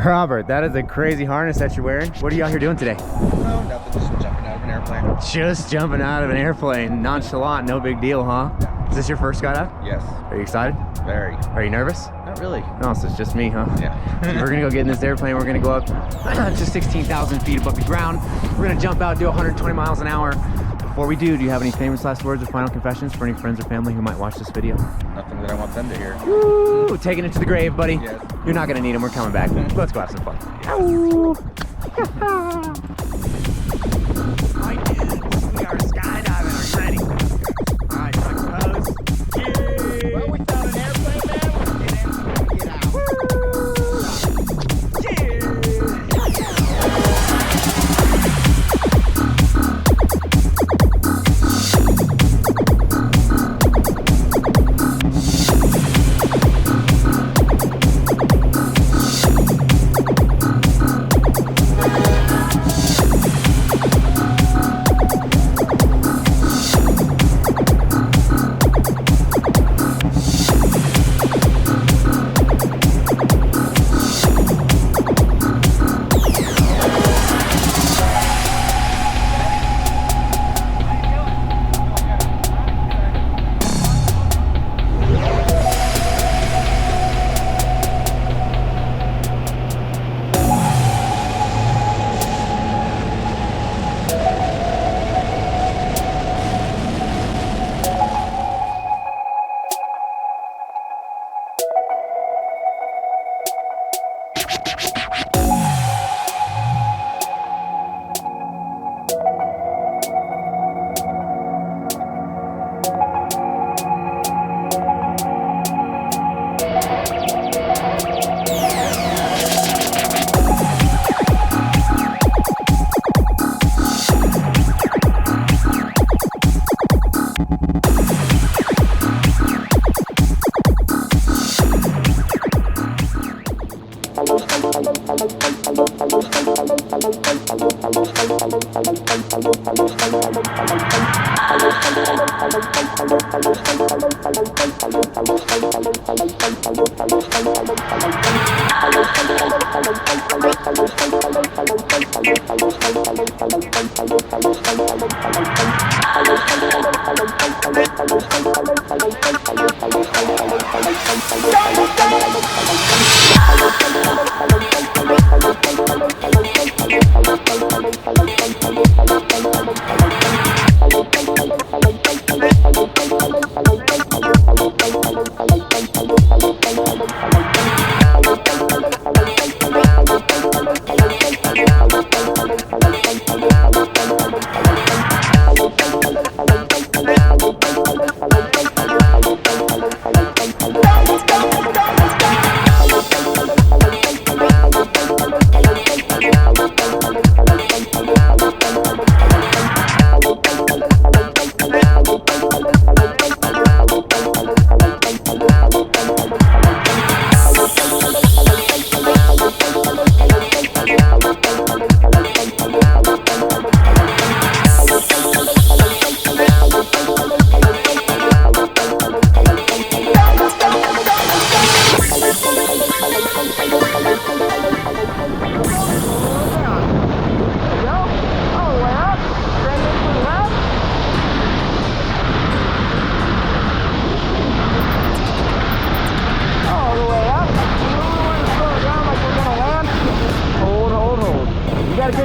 Robert, that is a crazy harness that you're wearing. What are you out here doing today? No, nothing, just jumping out of an airplane. Just jumping out of an airplane. Nonchalant, no big deal, huh? Yeah. Is this your first skydive? Yes. Are you excited? Very. Are you nervous? Not really. No, so it's just me, huh? Yeah. We're gonna go get in this airplane. We're gonna go up to 16,000 feet above the ground. We're gonna jump out, do 120 miles an hour. Before we do you have any famous last words or final confessions for any friends or family who might watch this video? Nothing that I want them to hear. Woo! Taking it to the grave, buddy. Yes. You're not gonna need them. We're coming back. Let's go have some fun. Hi, dudes. We are skydiving. Are you ready? All right, tuck your pose. Yeah. Well, we found an airplane now. We're gonna get in so we can get out.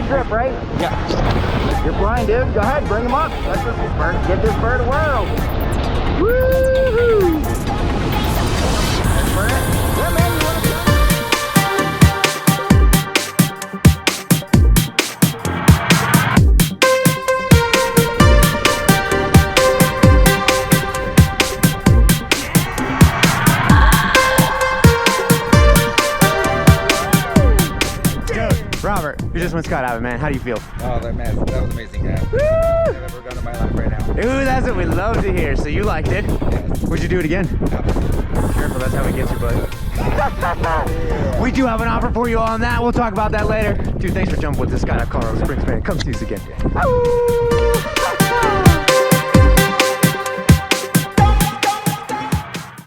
Grip, right? Yeah. You're flying, dude. Go ahead, bring them up. Let's just get this bird a whirl. Woo-hoo! Yeah, man, you want to Robert, you just went skydiving, man. How do you feel? Oh, that was amazing. I've never gone in my life right now. Ooh, that's what we love to hear. So you liked it? Yes. Would you do it again? Careful, that's how we get you, bud. We do have an offer for you on that. We'll talk about that later. Dude, thanks for jumping with this Skydive Colorado Springs, man. Come see us again. Ow!